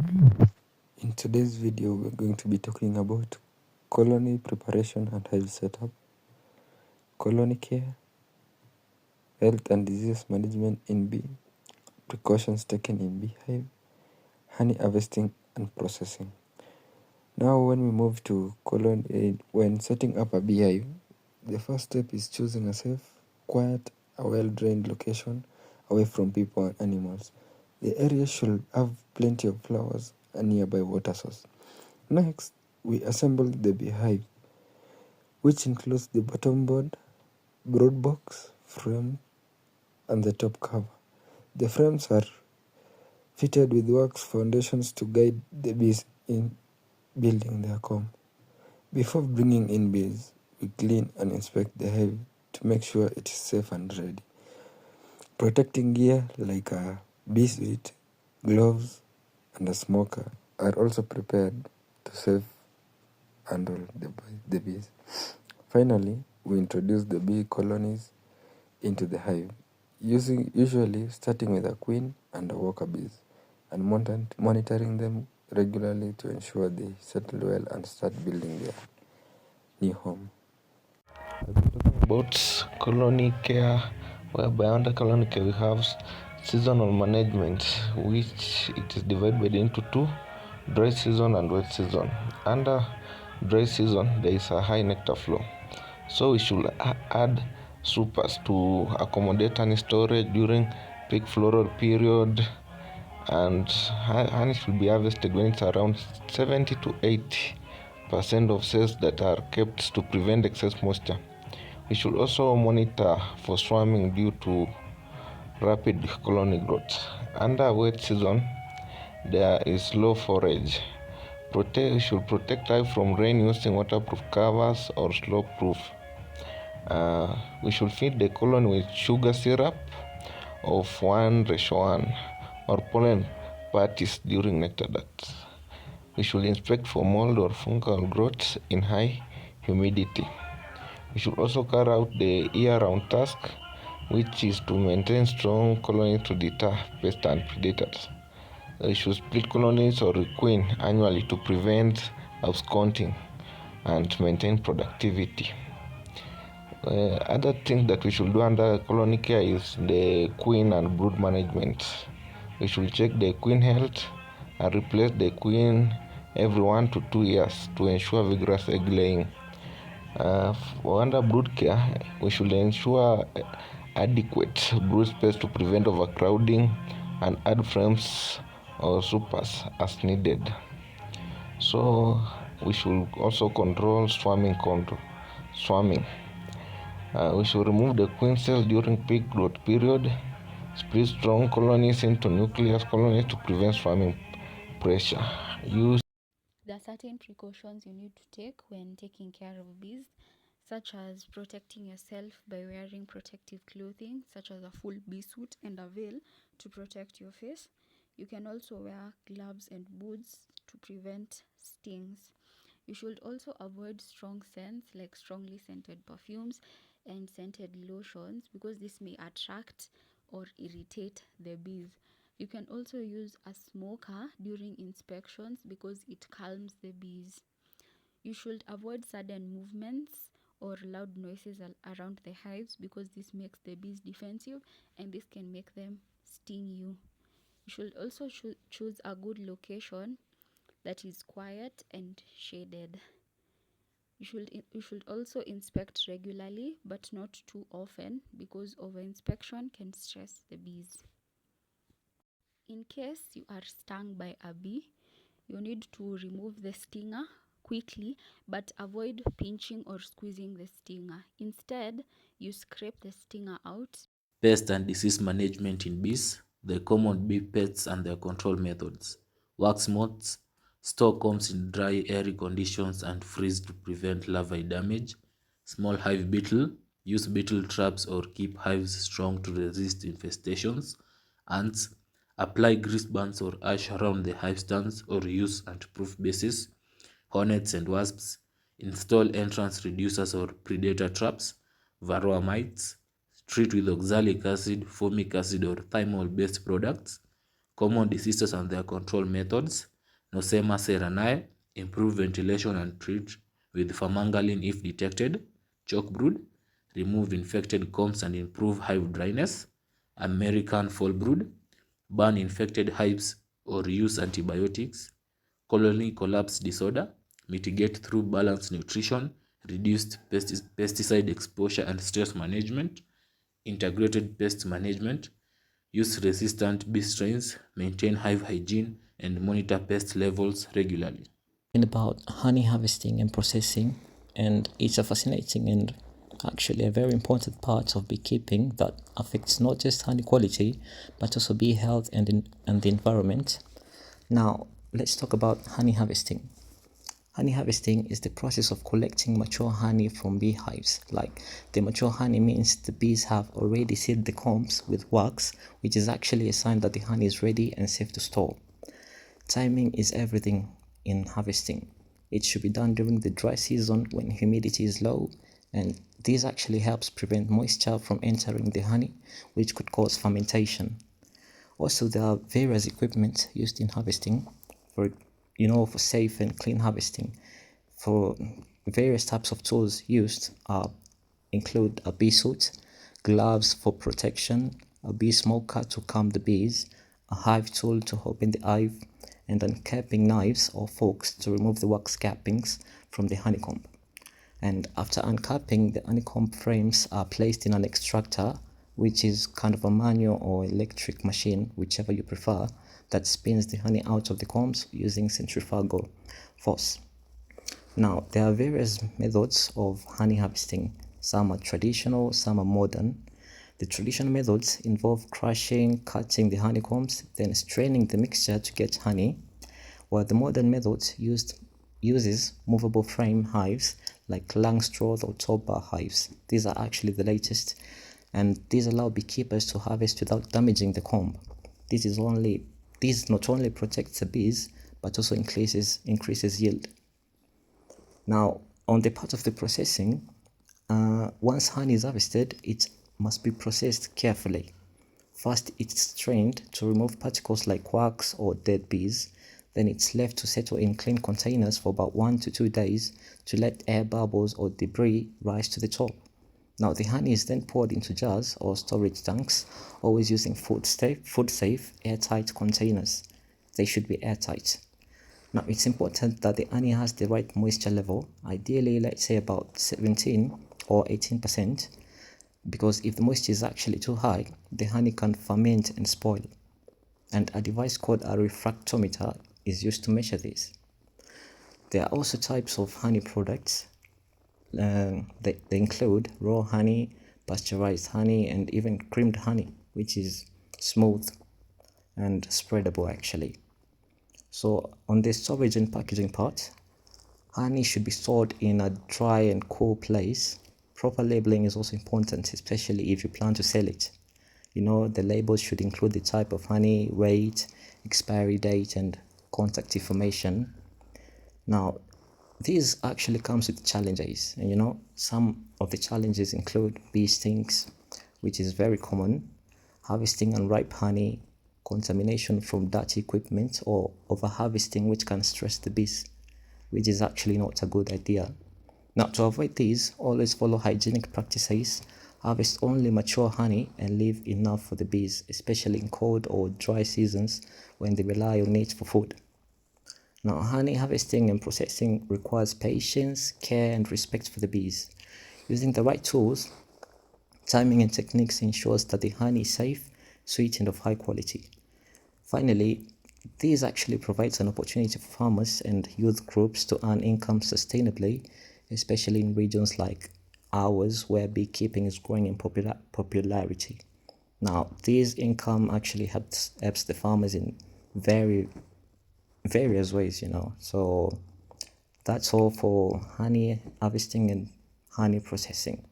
In today's video, we're going to be talking about colony preparation and hive setup, colony care, health and disease management in bee, precautions taken in beehive, honey harvesting and processing. Now, when we move to colony, when setting up a beehive, the first step is choosing a safe, quiet, a well-drained location away from people and animals. The area should have plenty of flowers and nearby water source. Next, we assemble the beehive, which includes the bottom board, broad box, frame, and the top cover. The frames are fitted with wax foundations to guide the bees in building their comb. Before bringing in bees, we clean and inspect the hive to make sure it is safe and ready. Protecting gear like a bee suit, gloves, and a smoker are also prepared to save handle the bees. Finally, we introduce the bee colonies into the hive, usually starting with a queen and a worker bees, and monitoring them regularly to ensure they settle well and start building their new home. About colony care, whereby under colony care we have seasonal management, which it is divided into two: dry season and wet season. Under dry season, there is a high nectar flow, so we should add supers to accommodate honey storage during peak floral period, and honey should be harvested when it's around 70 to 80% of cells that are kept to prevent excess moisture. We should also monitor for swarming due to rapid colony growth. Under wet season, there is low forage. We should protect hive from rain using waterproof covers or slope proof. We should feed the colony with sugar syrup of 1:1 or pollen parties during nectar ducts. We should inspect for mold or fungal growth in high humidity. We should also carry out the year-round task, which is to maintain strong colonies to deter pests and predators. We should split colonies or queen annually to prevent absconding and maintain productivity. Other things that we should do under colony care is the queen and brood management. We should check the queen health and replace the queen every 1 to 2 years to ensure vigorous egg laying. Under brood care, we should ensure adequate brood space to prevent overcrowding and add frames or supers as needed. So we should also control swarming. We should remove the queen cells during peak growth period, split strong colonies into nucleus colonies to prevent swarming pressure. There are certain precautions you need to take when taking care of bees, such as protecting yourself by wearing protective clothing, such as a full bee suit and a veil to protect your face. You can also wear gloves and boots to prevent stings. You should also avoid strong scents like strongly scented perfumes and scented lotions, because this may attract or irritate the bees. You can also use a smoker during inspections because it calms the bees. You should avoid sudden movements or loud noises around the hives, because this makes the bees defensive and this can make them sting you. You should also choose a good location that is quiet and shaded. You should also inspect regularly, but not too often, because over inspection can stress the bees. In case you are stung by a bee, you need to remove the stinger quickly, but avoid pinching or squeezing the stinger. Instead, you scrape the stinger out. Pest and disease management in bees, the common bee pests and their control methods. Wax moths, store combs in dry, airy conditions and freeze to prevent larvae damage. Small hive beetle, use beetle traps or keep hives strong to resist infestations. Ants, apply grease bands or ash around the hive stands or use ant-proof bases. Hornets and wasps, install entrance reducers or predator traps. Varroa mites, treat with oxalic acid, formic acid or thymol-based products. common diseases and their control methods. Nosema serranae, improve ventilation and treat with formalin if detected. Chalk brood, remove infected combs and improve hive dryness. American fall brood, burn infected hives or use antibiotics. Colony collapse disorder, mitigate through balanced nutrition, reduced pesticide exposure and stress management. Integrated pest management, use resistant bee strains, maintain hive hygiene, and monitor pest levels regularly. And about honey harvesting and processing, and it's a fascinating and actually a very important part of beekeeping that affects not just honey quality but also bee health and the environment. Now, let's talk about honey harvesting. Honey harvesting is the process of collecting mature honey from beehives. Like, the mature honey means the bees have already sealed the combs with wax, which is actually a sign that the honey is ready and safe to store. Timing is everything in harvesting. It should be done during the dry season when humidity is low, and this actually helps prevent moisture from entering the honey, which could cause fermentation. Also, there are various equipment used in harvesting for safe and clean harvesting. For various types of tools used include a bee suit, gloves for protection, a bee smoker to calm the bees, a hive tool to open the hive, and then capping knives or forks to remove the wax cappings from the honeycomb. And after uncapping, the honeycomb frames are placed in an extractor, which is kind of a manual or electric machine, whichever you prefer, that spins the honey out of the combs using centrifugal force. Now, there are various methods of honey harvesting. Some are traditional, some are modern. The traditional methods involve crushing, cutting the honeycombs, then straining the mixture to get honey, while the modern method uses movable frame hives like Langstroth or top bar hives. These are actually the latest, and these allow beekeepers to harvest without damaging the comb. This not only protects the bees but also increases yield. Now, on the part of the processing, once honey is harvested, it must be processed carefully. First, it's strained to remove particles like wax or dead bees. Then it's left to settle in clean containers for about 1 to 2 days to let air bubbles or debris rise to the top. Now, the honey is then poured into jars or storage tanks, always using food-safe, airtight containers. They should be airtight. Now, it's important that the honey has the right moisture level, ideally, let's say about 17 or 18%, because if the moisture is actually too high, the honey can ferment and spoil. And a device called a refractometer is used to measure this. There are also types of honey products. They include raw honey, pasteurized honey, and even creamed honey, which is smooth and spreadable actually. So on the storage and packaging part, honey should be stored in a dry and cool place. Proper labeling is also important, especially if you plan to sell it. The labels should include the type of honey, weight, expiry date, and contact information. Now, this actually comes with challenges, and some of the challenges include bee stings, which is very common, harvesting unripe honey, contamination from dirty equipment, or over harvesting, which can stress the bees, which is actually not a good idea. Now, to avoid these, always follow hygienic practices, harvest only mature honey, and leave enough for the bees, especially in cold or dry seasons when they rely on it for food. Now, honey harvesting and processing requires patience, care, and respect for the bees. Using the right tools, timing, and techniques ensures that the honey is safe, sweet, and of high quality. Finally, this actually provides an opportunity for farmers and youth groups to earn income sustainably, especially in regions like ours where beekeeping is growing in popularity. Now, this income actually helps the farmers in various ways. So that's all for honey harvesting and honey processing.